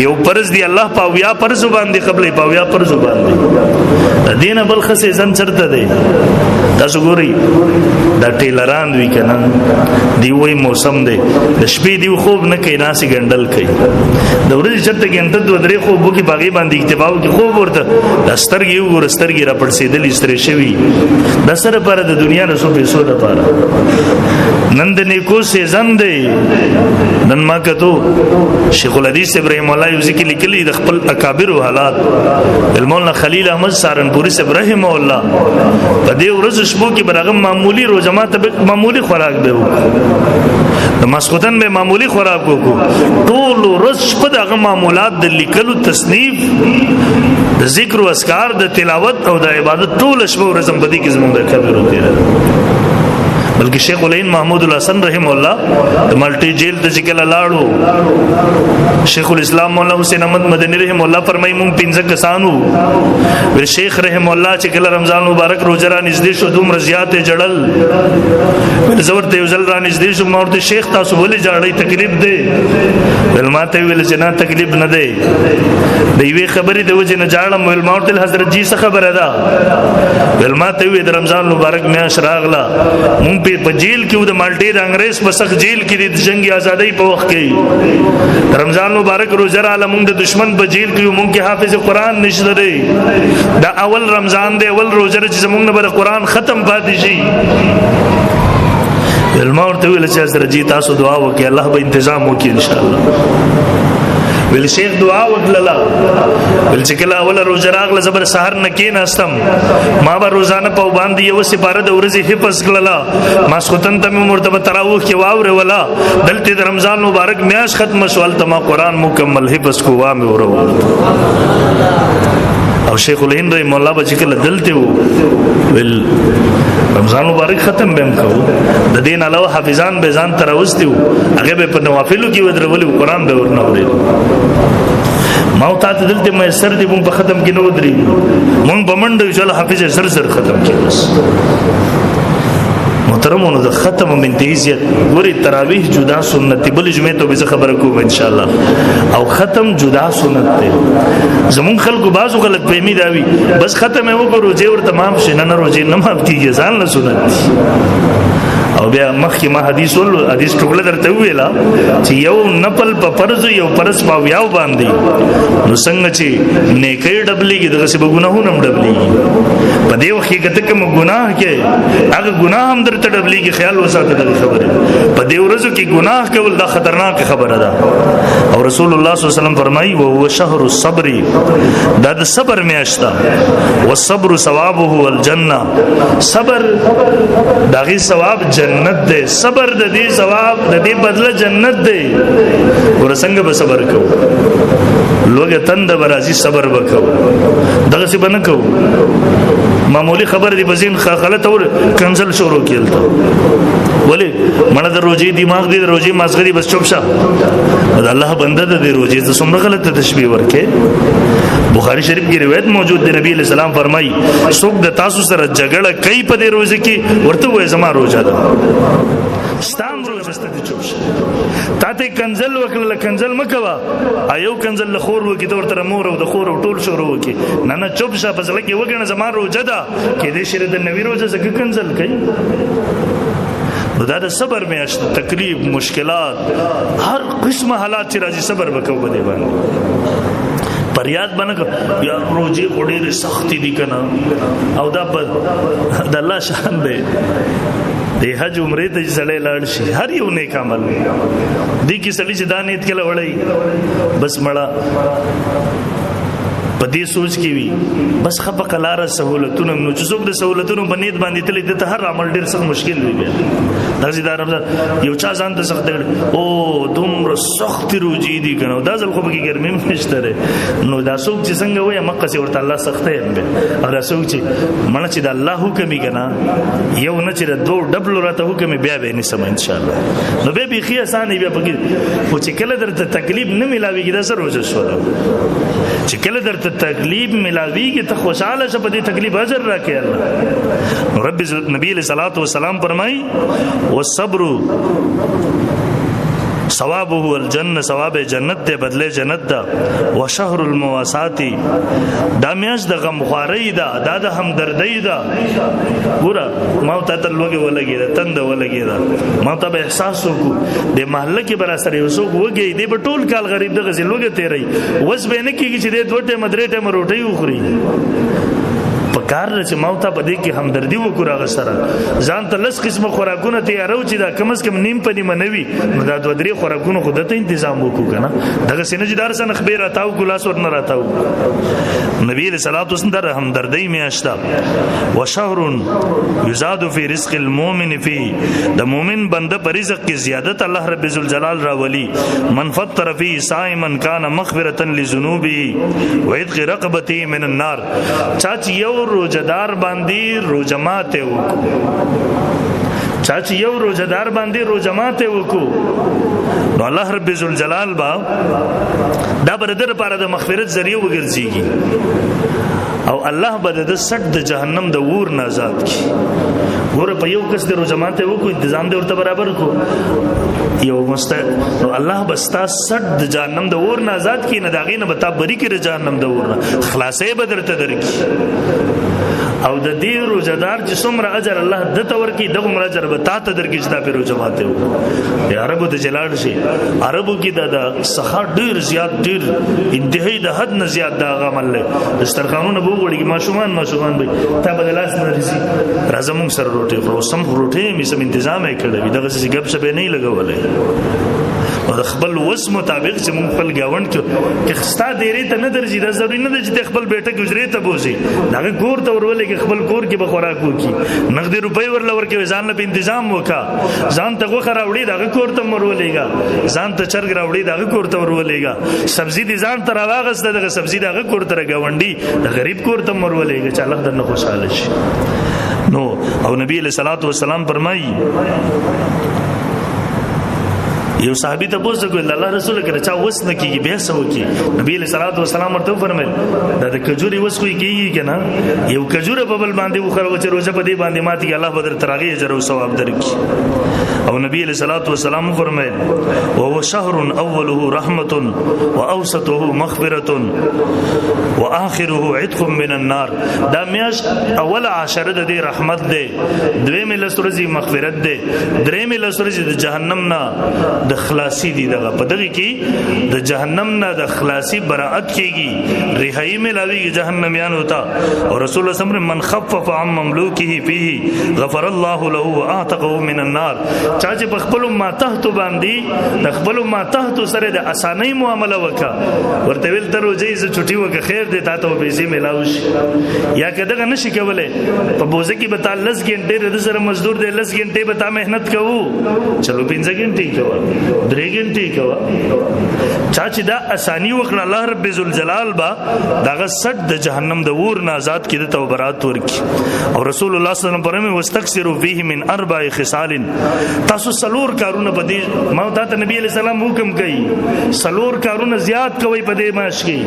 S1: یو فرض دی الله پاویا فرض باندې قبلې پاویا فرض باندې دینه بل خسه ځن چرته دی تاسو ګوري دا ټیلران وی کنه دی وای موسم دی د شپې دی خوب نه کوي ناسي ګندل کوي د ورځې چرته ګندل دوه درې خوب کې باغی باندې اکتفا کوي خوب ورته د سترګې وګور سترګې را پړسېدلې سترې شوی د سره پر د دنیا نه سو پیسو د پاره نن د نیکو سیزن دی نن ما کتو شیخ الحدیث ابراهیم الله یوزی کې لیکلي د خپل اکابر حالات مولانا خلیل احمد سہارنپوری سے رحم الله په دې ورځ شپو کې برغه معمولی روزمات معمولی خوراک به وکړو د مسخوتن به معمولی خوراک وکړو ټول ورځ په دغه معمولات د لیکلو تصنیف د ذکر او اذکار د تلاوت او د عبادت ټول شپه ورځ په دې کې زموږ د اکابر وکړي بلکہ شیخ العین محمود الحسن رحم الله د ملټی جیل ته ذکر لاړو شیخ الاسلام مولانا حسین احمد مدنی رحم الله فرمای مونږ 15 کسانو ور شیخ رحم الله چې کله رمضان مبارک روزه را نږدې شو دومره زیات جړل ور زورته یو ځل را نږدې شو مورته شیخ تاسو ولې جړړې تکلیف دی ول ماته ویل چې نه تکلیف نه دی د یوې خبرې د وجه نه جړم ول مورته حضرت جی څه خبره ده ول ماته وی د رمضان مبارک میاشت راغله مونږ په جیل کې د مالټې د انګريز په سخت جیل کې د جنگ آزادۍ په وخت کې رمضان مبارک روزه را لمون د دشمن په جیل کې مونږ کې حافظ قرآن نشته دی دا اول رمضان دی اول روزه چې زمونږ نه بر قرآن ختم پاتې شي الماور ته ویل چې حضرت جی تاسو دعا وکړئ الله به تنظیم وکړي ان شاء الله ویل شیخ دعا وکړه ویل چې کله اول روزه راغله زبر سحر نه کېناستم ما به روزانه په باندې یو سپاره د ورځې حفظ کړله ماسختن ته مرتبه تراویح کې واوره ولا دلته د رمضان مبارک میاش ختم شول ته ما قرآن مکمل حفظ کو وامه ورو او شیخ الهند رحم الله بچ کله دلته ویل رمضان مبارک ختم بهم کو د دین علاوه حافظان به ځان تراوستیو هغه به په نوافلو کې ودرولو قرآن به ورنه ورېد ما ته دلته مې سر دې مونږ په ختم کې نو درې مونږ بمنډ چې حافظ سر ختم کې بس محترمونو د ختم من تیزیت ګوري تراویح جدا سنت بل جمعه ته به خبره کوم ان شاء الله او ختم جدا سنت دی زمون خلکو بازو غلط فهمي داوي بس ختم یو کو روزه ور تمام شنه نه روزه نه ماب کیږي ځان له سنت او بیا مخکې ما حدیث ټوله درته ویلا چې یو نفل په فرض یو فرض په یاو باندې نو څنګه چې نیکي ډبلېږي دغه څه ګناهونه هم ډبلېږي په دې وخت کې کته کوم ګناه کې هغه ګناه هم درته ډبلېږي خیال وساته دغه خبره په دې ورځو کې ګناه کول دا خطرناک خبره ده او رسول الله صلی الله علیه وسلم فرمایي او هو شهر الصبر دا د صبر میاشت ده والصبر ثوابه الجنه صبر دغه ثواب جنت دے صبر د دې ثواب د دې بدله جنت دے ورسنګ به صبر کو لوګه تند برازي صبر وکاو دغه څه بنه کو معمولی خبر دی بزین غلط اور کنسل شروع کیلتا ولی مړه د روزي دماغ دی د روزي مازغري بس چوب شه دا الله بنده د روزي ته څومره غلط تشبیه ورکه بخاری شریف کی روایت موجود دی نبی علیہ السلام فرمایي څوک د تاسو سره جګړه کوي په دې روزي کې ورته وې زما روزه ده ستام روزه ستې چوب شه تاته کنزل وکړه کنزل مکوا ایو کنزل لخور وکي تور تر مور او د خور او ټول شروع وکي نه چوب شه په ځل کې وګڼه زما روزه ده کې دې شری د نوی روزه څخه کنزل کوي دا د صبر میاشت تکلیف مشکلات هر قسم حالات چې راځي صبر وکاو په دې باندې پریاد بنک یا روزي وړې سختي دي کنه او دا د الله شان دی د حج عمره ته سړی لاړ شي هر یو نیک عمل دی کی سړی چې دا نیت کله وړي بس مړه په دې سوچ کې وي بس خپه قلاره سہولتونه نو چې څوک د سہولتونو باندې باندې تل د هر عمل ډیر سخت مشکل وي بیا داسې دا رمضان یو چا ځان ته سخت دی او دومره سخت روزي دي کنه دا ځل خو به کې ګرمي نشته نو دا څوک چې څنګه وای مکه سي ورته الله سخت دی او دا څوک چې مړه چې د الله حکم یې کنه یو نه چې د دوه ډبل راته حکم بیا به نه سم ان شاء الله نو به بي خي آسان بیا پکې خو چې کله درته تکلیف نه ملاويږي دا سره روزه شو چې کله درته تکلیف ملاویږي ته خوشاله شه په دې تکلیف اجر راکړي الله رب نبی علیہ الصلوۃ والسلام فرمای والصبر ثوابه الجنه، ثواب جنت ته، بدله جنت دا. وشهر المواسات، دا میاش د غمخواری دا، دا د همدردی دا. ګوره ما ته تلوګه ولګی دا، تند ولګی دا، ما ته به احساس وکړو د محله کې برا سره وسو وګي دی په ټول کال غریب د غزل وګه تیری وس به نه کیږي چې د دوټه مدرېټه مروټي وخوري. کار چې موتا په دې کې همدردی وکړه غسره ځان ته لس قسمه خوراکونه تیارو چې دا کم از کم نیم په نیمه نوي نو دا دوه درې خوراکونه خو دته تنظیم وکړو کنه دغه سینجدار سره خبر راتاو ګلاس ورن راتاو. نبی صلی الله علیه وسلم در همدردی میاشتا. وشهر یزاد فی رزق المؤمن فی، د مؤمن بنده پر رزق کې زیادت الله رب ذوالجلال راولي. من فطر فی صائما کان مغفرة لذنوبه وعتق رقبته من النار. چاچ یو روزدار باندې روزماته وکړو، چاچ یو روزدار باندې روزماته وکړو نو الله رب ذوالجلال با دا بردر لپاره د مغفرت ذریعہ وګرځيږي او الله به د سټ د جهنم د ور نه آزاد کی. ګوره په یو کس د روزماته وکړو تنظیم دی ورته برابر کو یو مست نو الله بستا سټ د جهنم د ور نه آزاد کی نه داغې نه بتا بری کې د جهنم د ور نه خلاصې بدرته درکی. او د دې روزدار چې څومره اجر الله د تور کې دغه اجر به تا ته درکې چې دا په روزماته وو. د عربو د جلال شي عربو کې د سخا ډیر زیات ډیر انتهایی د حد نه زیات دا عمل له دسترخوانونه به وړي ماشومان به تا بدلاس نه رسي راځم موږ سره روټي خو سم روټي می سم تنظیم یې کړی دغه څه ګپ شپ نه لګولې او د خپل وس مطابق چې موږ خپل گاوند کې خستا ډېرې ته نه درځي دا ضروري نه ده چې خپل بیٹه کې اجرې ته بوزي دغه کور ته ورولې کې خپل کور کې به خوراک وکي نغدي روپۍ ورل ورکې ځان له تنظیم وکا ځان ته غوخه راوړي دغه کور ته مرولېګا ځان ته چرګ راوړي دغه کور ته ورولېګا سبزي دي ځان ته راواغسته دغه سبزي دغه کور ته گاونډي د غریب کور ته مرولېګا چې الله درنه خوشاله شي. نو او نبی علیہ الصلوۃ والسلام فرمایي یو صحابي ته پوښتنه کوي الله رسول کړه چا وس نه کیږي به سو کی نبی علیہ الصلوۃ والسلام ورته فرمایل دا د کجوري وس کوي کیږي کنه یو کجوره په بل باندې وخره چې روزه په دې باندې ماتي الله بدر ترغه اجر او ثواب درکړي. او نبی علیہ الصلوۃ والسلام فرمایل وهو شهر اوله رحمه واوسطه مغفرة واخره عتق من النار. دا میاش اول عشره د رحمت ده، دویم لسرزي مغفرت ده، دریم لسرزي د جهنم نه د خلاصي دي. دغه په دغه کې د جهنم نه د خلاصي براءت کېږي رهایی ملاوي جهنميان ہوتا. او رسول الله صلی الله علیه وسلم من خفف عن مملوکه فيه غفر الله له واعتقه من النار. چا چې په خپل ما تحت باندې د خپل ما تحت سره د اسانۍ معامله وکا ورته ویل تر وځي ز چټي وکه خیر دې تاسو پیسې ملاوي یا کداغه نشي کولای په بوزه کې به تعال 10 غنټه د سره مزدور دی 10 غنټه به تا مهنت کوو چلو 15 غنټه کوو 3 غنټه کوو چا چې دا اسانی وکړه الله رب ذوالجلال با داغه سټ د جهنم د ور نه آزاد کړي ته برات ورکی. او رسول الله صلی الله علیه وسلم فرمایي واستكثروا فيه من 4 خصال. تاسو سلور کارونه پدې ما ته نبی علیہ السلام حکم کوي سلور کارونه زیات کوي پدې ماش کې.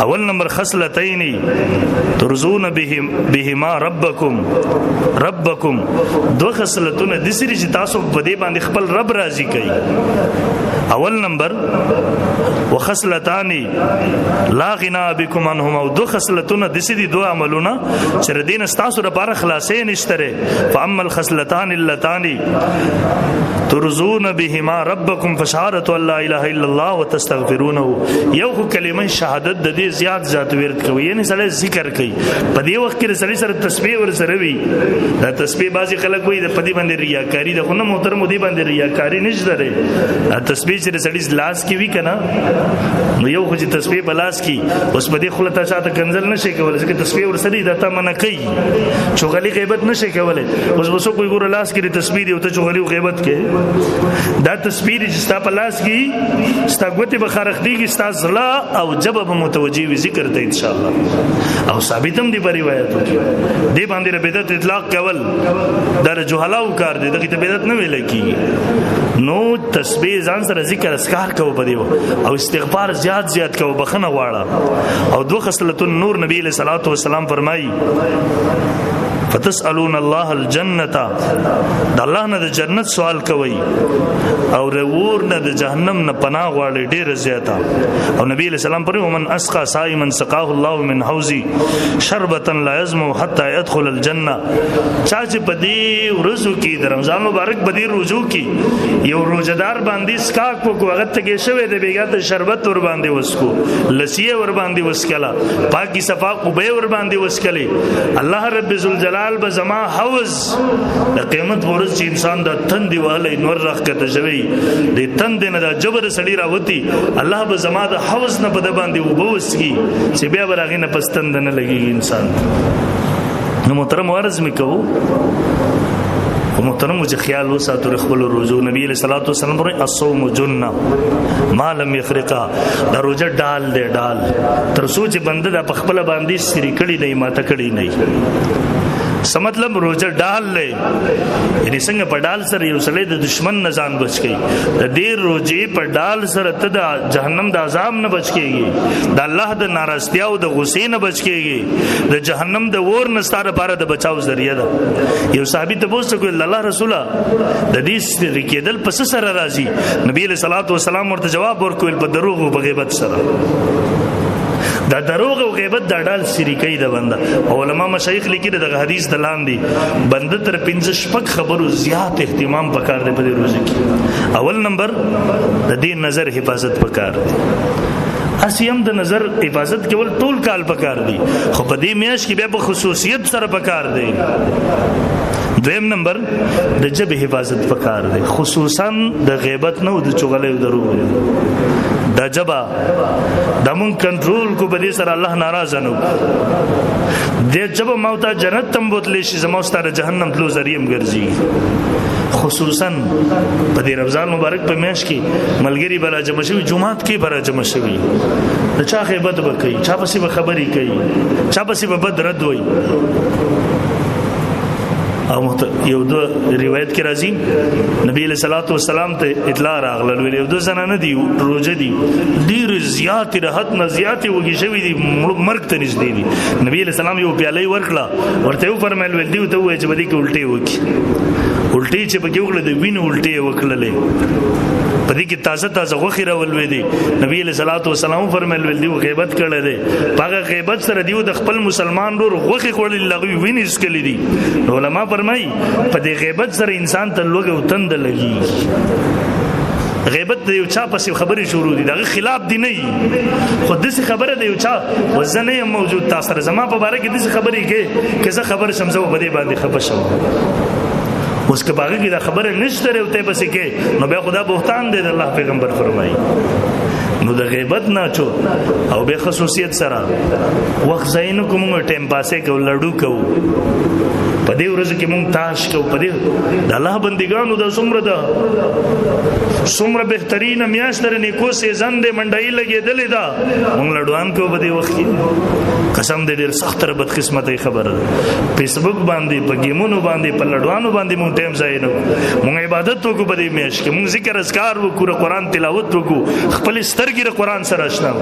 S1: اول نمبر خصلتين ترزون بهما ربكم دو خصلتونه د سری چې تاسو په دې باندې خپل رب راضي کوي. اول نمبر وخصلتان لا غنا بكم عنهما دو خصلتونه د سری دو عملونه چې دین تاسو لپاره خلاصې نشته. فاما الخصلتان اللتان ترزون بهما ربكم فشهادة ان لا اله الا الله وتستغفرونه. یو کلمه شهادت د دې زیات ورت کوي یعنی سره ذکر کوي په دې وخت کې سره سره تسبیح ور سره وي دا تسبیح بازي خلک وي د پدی باندې ریاکاری د خونه محترم دی باندې ریاکاری نشته لري. تسبیح چې سړی لاس کې وی کنه نو یو خو چې تسبیح بلاس کې اوس په دې خلته چاته کنزل نشي کولای ځکه تسبیح ور سره د تمنه کوي چغلي غیبت نشي کولای. اوس وسو کوئی ګور لاس کې تسبیح دی او ته چغلي غیبت کې دا تسبیح چې ستا په لاس کې ستا ګوتې به خارخ دیږي ستا زړه او جبه به متوجي وي ذکر ته ان شاء الله. او ثابتم دی په روایتو کې دی باندې بدعت اطلاق کول در جهلاو کار دی دغه ته بدعت نه ویل کیږي. نو تسبیح ځان سره ذکر اسکار کوو په دیو او استغفار زیات کوو بخنه واړه. او دو خصلتون نور نبی علیہ الصلوۃ والسلام فرمایي فتسألون الله الجنة د الله نه د جنت سوال کوي او ور نه د جهنم نه پناه غواړي ډیر زیاته. او نبی علیہ السلام پر ومن اسقى صائما سقاه الله من حوضي شربة لا يزمو حتى يدخل الجنة. چا چې په دې ورځو کې د رمضان مبارک په دې روزو کې یو روزدار باندې سکاک وکړو هغه ته کې شوی د بیګات شربت ور باندې وسکو لسی ور باندې وسکلا پاکي صفا او به ور باندې وسکلي الله رب ذوالجلال به زما حوض د قیامت ورځ چې انسان د تندې واله نور راخ کته شوی د تندې نه د جبر سړی راوتی الله به زما د حوض نه په د باندې وبوسکی چې بیا برغه نه پستند نه لګي انسان. نو محترم ورز میکو محترم چې خیال وساتو خپل روزو. نبی علیہ الصلوۃ والسلام پر الصوم جنہ ما لم یخرقا دا روزه ډال دی ډال تر سوچ بنده د خپل باندې سری کړي نه ماته کړي نه. مطلب روزه ډال لې یعنی څنګه په ډال سره یو سړی د دشمن نه ځان بچ کی د ډیر روزي په ډال سره ته د جهنم د عذاب نه بچ کیږي د الله د ناراضتیا او د غصې نه بچ کیږي د جهنم د اور نه ستاره لپاره د بچاو ذریعہ ده. یو صحابي ته پوښتنه کوي الله رسوله د دې ریکېدل پس سره راځي. نبی علیہ الصلوۃ والسلام ورته جواب ورکول په دروغ او غیبت سره. دا دروغ او غیبت دا ډال سری کوي د بنده. علماء مشایخ لیکي د حدیث دلان دي بنده تر 15 شپږ خبرو زیات اهتمام پکار دی په دې روزه کې. اول نمبر د دې نظر حفاظت پکار دی. اسیم د نظر حفاظت کول ټول کال پکار دی خو په دې میاش کې بیا په خصوصیت سره پکار دی. دویم نمبر د جبه حفاظت پکار دی خصوصا د غیبت نه او د چغلې او دروغ. دا جبا دا مون کنټرول کو به دې سره الله ناراض نه دې جبا موتا جنت تم بوتلی شي زمو ستاره جهنم تلو ذریعہ ګرځي. خصوصا په دې رمضان مبارک په میاش کې ملګری بلا جمع شوی جمعات کې بلا جمع شوی د چا غیبت وکړي چا پسې خبري کوي چا پسې بد رد وای. او یو دو روایت کې راځي نبی علیہ الصلوۃ والسلام ته اطلاع راغله ویل یو دو زنانه دي روزه دي ډیر زیات راحت نه زیات وږي شوی دي مرګ ته نږدې دي. نبی علیہ السلام یو پیاله ورکړه ورته فرمایل ول دی ته وای چې بده کې الټي وکي الټي چې پکې وکړه د وینې الټي وکړلې په دې کې تازه تازه غوخي راول وې دي. نبی علیہ الصلوۃ والسلام فرمایل ول دی غیبت کړل دي هغه غیبت سره دیو د خپل مسلمان ور غوخي کړل لغوي وینې اسکلې دي. علماء فرمای په دې غیبت سره انسان ته لوګ او تند لګي. غیبت د یو چا پسې خبرې شروع دي دغه خلاف دی نه خو دغه خبره د یو چا وزنه موجود تاسو سره زما په باره کې دغه خبرې کې کزه خبر شمزو په دې باندې خپه شم اوس که باغ کې دا خبره نشته ورته پسې کې نو بیا خدا بهتان دی الله پیغمبر فرمایي. نو د غیبت نه چو او به خصوصیت سره وخت زین کوم ټیم پاسه کو لړو کو په دې ورځ کې مونږ تاش کو په دې د الله بندګانو د څومره بهترین میاشت درنه کو سیزن دې منډای لګېدلې دا مونږ لړوان کو په دې وخت کې قسم دې ډېر سخت تر بد قسمتۍ خبره فیسبوک باندې په گیمونو باندې په لړوانو باندې مونږ ټیم ځای نه مونږ عبادت وکړو په دې میاشت کې مونږ ذکر اذکار وکړو قرآن تلاوت وکړو خپل سترګې قرآن سره آشنا.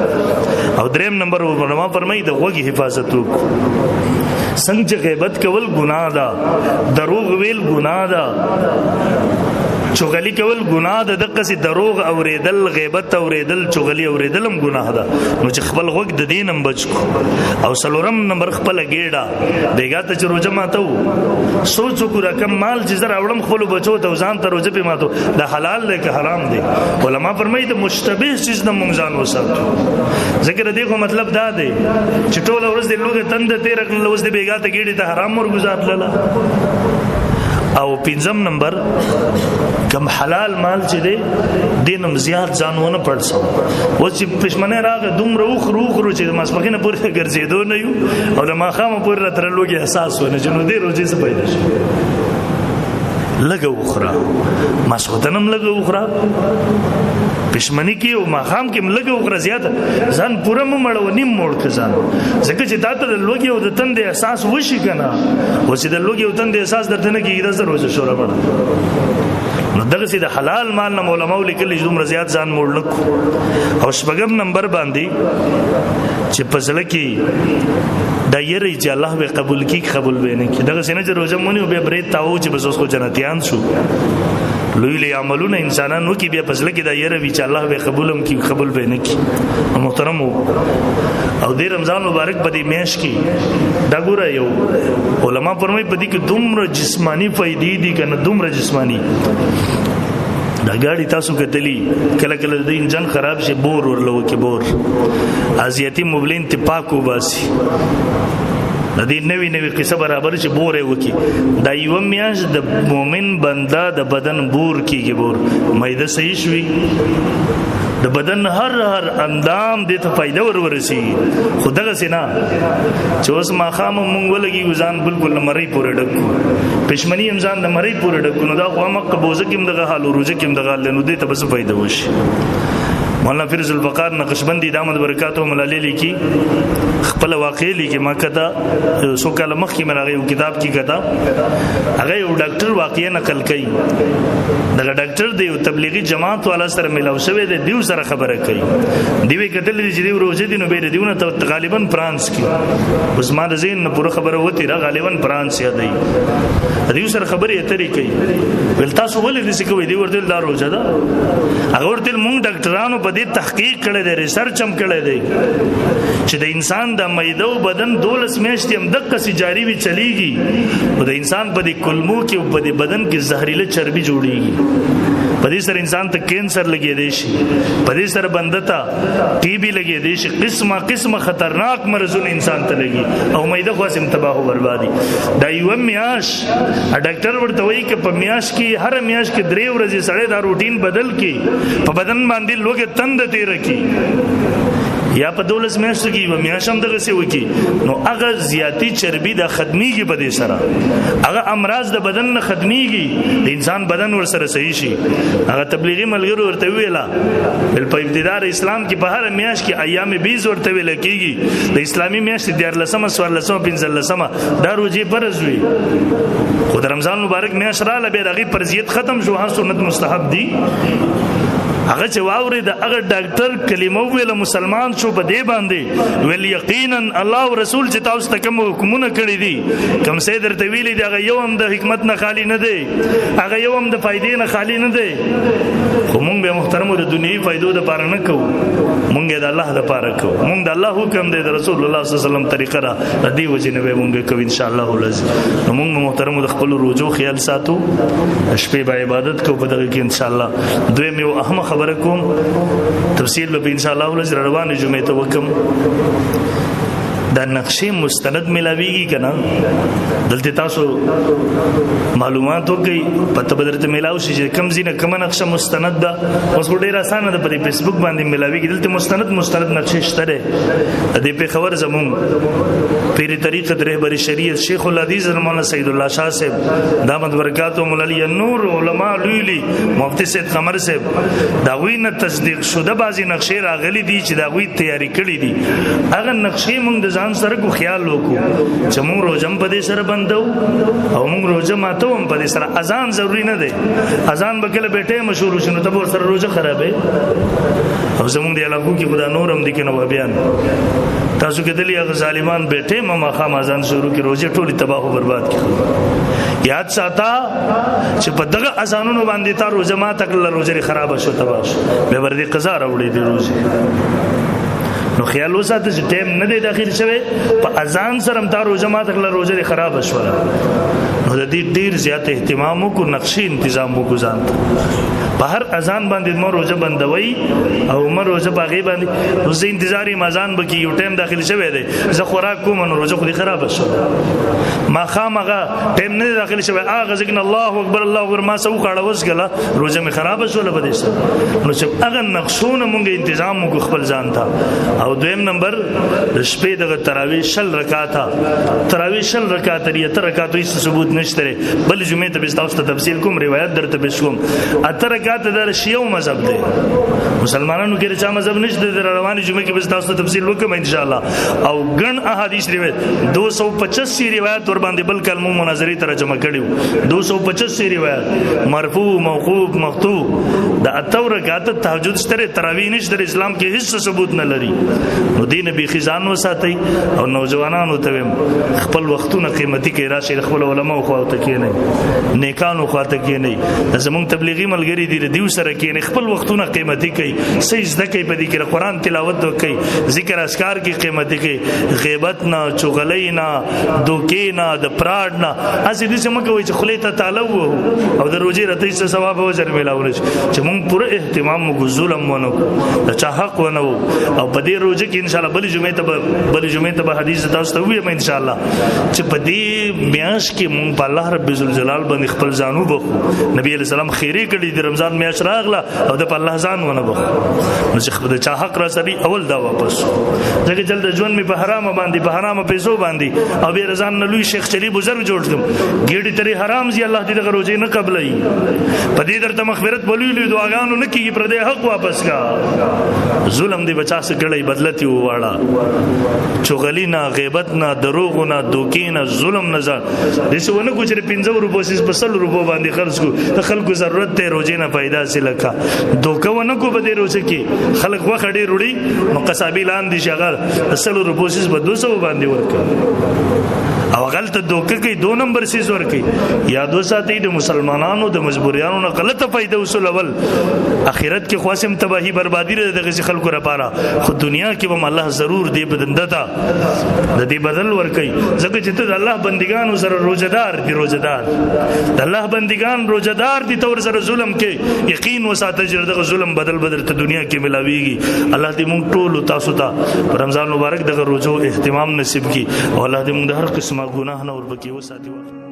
S1: او دریم نمبر علماء فرمایي د غوږ حفاظت وکړو. څنګه غیبت کول ګناه ده دروغ ویل ګناه ده چغلی کول ګناه ده دغه سي دروغ اوریدل غیبت اوریدل چغلی اوریدلم ګناه ده. نو چې خپل وخت د دینم بچو او سلورم نمبر خپل ګیډه بیګا ته چې روزه ماتو سوچ کو رقم مال چې زر اورم خپل بچو ته ځان ته روزه په ماتو د حلال دی که حرام دی. علما فرمایي د مشتبه چیز نه مونږ ځان وساتو ذکر دی خو مطلب دا دی چې ټول ورځ د لوګه تند تیر کړل اوس د بیګا ته ګیډه ته حرام ور گزارل. او پنځم نمبر کم حلال مال چې دی دینم زیات ځانونه پړسو و چې پښمنه راغه دومره وخرو چې ماسپخینه پورې ګرځېدو نه یو او د ماخامه پورې تر لوګي احساس ونه چې نو دې روزي څه پیدا شي لګو اخرى ماسوتنم لګو اخرى پښمنی کې او ماخام کې لګو اخرى زیات ځان پوره مړو نیم موړ کزان ځکه چې تاسو د لوګي او د تند احساس وشي کنه و چې د لوګي او تند احساس درته نه کیږي د روزه شوره پړه نو دغه سي د حلال مال نه علماء لیکلي دومره زیات ځان موړ لکو. او شپږم نمبر باندې چې پزله کې دا یری چې الله به قبول کی قبول به نه کی دغه سینه چې روزه مونږ به برې تاو چې بس اوس خو جنتیان شو لوی لوی عملونه انسانانو کې بیا پسله کې دا یره وی چې الله به قبولم کی قبول به نه کی محترم او د رمضان مبارک په دې میاشت کې دا ګوره یو علما فرمایي په دې کې دومره جسمانی فائدې دي کنه دومره جسمانی دا ګاډي تاسو کتلی کله کله د انجن خراب شي بور ورلو کې بور ازیاتی موبلین ته پاکو باسي د دې نوې قصه برابر شي بورې وکي دا یو میاش د مؤمن بنده د بدن بور کیږي بور مېده صحیح شوي د بدن هر اندام دې ته فائدہ ورورسي خدغه سینا چې اوس ما خام مونږ ولګي وزان بالکل مری پورې ډکو پښمنی امزان د مری پورې ډکو نو دا خو مکه بوزه کې دغه حال روزه کې دغه حال نو دې ته بس فائدہ وشي مولانا فیروز الفقار نقشبندی دامت برکاتو ملالی لیکي خپل واقع لیکي ما کته سو کال مخ کې مراغه یو کتاب کې کته هغه یو ډاکټر واقعي نقل کوي دغه ډاکټر دی یو تبلیغي جماعت والا سره ملاو شوی دی دیو سره خبره کوي دیوی کتل چې دی روزه دی نو به دیونه غالبا فرانس کې اوس ما د زین نه پوره خبره وتی را غالبا فرانس یا دی دیو سره خبرې اترې کوي ول تاسو ولې دې کوي دی ورته دا روزه ده هغه ورته مونږ ډاکټرانو په دې تحقیق کړی دی ریسرچ هم کړی دی چې د انسان د میده او بدن 12 میاشتې هم دقه سي جاری وي چلیږي او د انسان په دې کلمو کې او په دې بدن کې زهريله چربي جوړيږي په دې سره انسان ته کینسر لګي دی شي په دې سره بندتا ټي بي لګي دی شي قسمه خطرناک مرزونه انسان ته لګي او میده خو سم تباہ او بربادي دا یو میاش ډاکټر ورته وایي چې په میاش کې هر میاش کې 3 ورځې سړی دا روټین بدل کې په بدن باندې لوګه تند تیر کی یا په 12 میاشتو کې و میاشم دغه څه وکی نو هغه زیاتی چربي د ختميږي په دې سره هغه امراض د بدن نه ختميږي د انسان بدن ور سره صحیح شي هغه تبلیغي ملګرو ورته ویلا بل په ابتدار اسلام کې په هر میاش کې ایام 20 ورته ویل کېږي د اسلامي میاشت د 14 سوالسمه 15 دا روزي فرض وي خو د رمضان مبارک میاشت را لبه دغه فرضیت ختم شو ها سنت مستحب دي هغه چې واوري د هغه ډاکټر کلمه ویله مسلمان شو په دې باندې ول یقینا الله او رسول چې تاسو ته کوم حکمونه کړی دي کوم څه درته ویلي دی هغه یو هم د حکمت نه خالی نه دی هغه یو هم د فائدې نه خالی نه دی خو مونږ به محترمو د دنیوي فائدو د پاره نه کوو مونږ د الله د پاره کوو مونږ د الله حکم دی د رسول الله صلی الله علیه وسلم طریقه را دی وجنه به مونږ کوو ان شاء الله العزیز نو مونږ محترمو د خپل روزو خیال ساتو شپې به عبادت کوو په دغه کې ان شاء الله دویم یو اهم خبره کوم تفصیل به ان شاء الله ولز روانه جمعه ته وکم دا نقشې مستند ملاويږي کنه دلته تاسو معلومات وکي پته بدرته ملاو شي چې کم زینه کم نقشه مستند ده اوس ډیر اسانه ده په فیسبوک باندې ملاويږي دلته مستند نقشې شته ده دې په خبر زمون پیر طریقت رهبر شریعت شیخ الحدیث مولانا سید الله شاه صاحب دامت برکاتو مولانا نور علماء لویلی مفتی سید قمر صاحب دا وینه تصدیق شوه بعضی نقشې راغلي دي چې دا وی تیاری کړی دي هغه نقشې موږ د ځان سره کو خیال وکړو چې موږ روزم په دې سره بندو او موږ روزه ماتو هم په دې سره اذان ضروری نه دی اذان به کله بیٹه مشهور شنو ته ور سره روزه خرابې او زموږ دی علاقو کې خدا نور هم دي کنه بیان تاسو کې دلی هغه ظالمان بیٹه ما خام اذان شروع کی روزه ټولي تباہ او برباد کړي یاد ساته چې په دغه اذانونو باندې تا روزه ما تکل روزه خراب شو تباہ شو به ور دي قضا راوړي دي روزه نو خیال وساته چې ټیم نه دی داخل شوی په اذان سره هم تا روزه ما تکل روزه خراب شو نو د دې ډیر زیات اهتمام کو نقشې تنظیم کو ځان په هر اذان باندې مو روزه بندوي او مو روزه باغې باندې روزه انتظاری اذان بکی یو ټیم داخل شوی دی زه خوراک کوم نو روزه خو خراب شو ما خامغه ټیم نه داخل شوی اغه ځکه الله اکبر الله اکبر ما سو کاړه وسګله روزه می خراب شو لبدې نو چې اغه نقشونه مونږه تنظیم کو خپل ځان ته او دویم نمبر د شپې د تراویح شل رکعات لري تر رکعات هیڅ ثبوت نشته بل جمعه ته تاسو ته تفصیل کوم روایت درته پیش کوم اتر رکعات د شیعو مذهب دی مسلمانانو کې رچا مذهب نشته د رواني جمعه کې تاسو ته تفصیل وکم ان شاء الله او ګڼ احادیث روایت 285 روایت ور باندې بل کلمو مناظری ترجمه کړیو 285 روایت مرفوع موقوف مقطوع د اتر رکعات تهجد ستره تراویح نشته اسلام کې هیڅ ثبوت نه لري نو دین به خزان وساتي او نوجوانانو ته خپل وختونه قیمتي کې راشي خپل علماء خو ته کې نه نیکانو خو ته کې نه زمون تبلیغي ملګری دي دیو سره کې نه خپل وختونه قیمتي کوي سجده کوي په دې کې قرآن تلاوت کوي ذکر اذکار کې قیمتي کوي غیبت نه چغلۍ نه دوکې نه د پراډ نه اسی دې سم کوي چې خلیته تعالی او د روزي رته څه ثواب او اجر ملاوي چې مونږ پوره اهتمام مو ظلم ونه د چا حق ونه او په دې روزه کې ان شاء الله بل جمعه ته حدیث تاسو ته ویم ان شاء الله چې په دې میاش کې مونږ په الله رب ذوالجلال باندې خپل ځانو بخو نبی علیہ السلام خیره کړي د رمضان میاش راغله او د الله ځان ونه بخو نو چې خپل چا حق را سړي اول دا واپس ځکه جلد ژوند می په حرام باندې په حرام پیسو باندې او به رضان نلوي شیخ چلی بزرگ جوړ کوم ګیډي ترې حرام زی الله دې د روزي نه قبلای په دې درته مغفرت بولې دعاګانو نه کیږي پر دې حق واپس کا ظلم دې بچا سکړې بدلتي واړه چغلینا غیبت نه دروغ نه دوکې نه ظلم نه ځه دې څه ونه کو چې 50 روپو سیس په 100 روپو باندې خرج کو د خلکو ضرورت ته روزي نه پیدا سي لکه دوکه ونه کو به دې روزه کې خلک وخړې روړي نو قصابي لاندې شغل 100 روپو سیس په 200 باندې ورکړه او غلط دوکه کوي 2 نمبر سیس ورکي یادو ساتي د مسلمانانو د مجبوریانو نه غلطه فائدہ وصول اول اخرت کې خواسم تباہی بربادي دغه خلکو لپاره خو دنیا کې هم الله ضرور دی بدندتا د دې بدل ورکي ځکه چې ته د الله بندگانو سره روزدار د الله بندگان روزدار دي تور سره ظلم کې یقین وساته چې دغه ظلم بدل ته دنیا کې ملاويږي الله دې مونږ ټول تاسو ته رمضان مبارک دغه روزو اهتمام نصیب کړي او الله دې مونږ د هر قسمه ګناه نه وربکی وساتي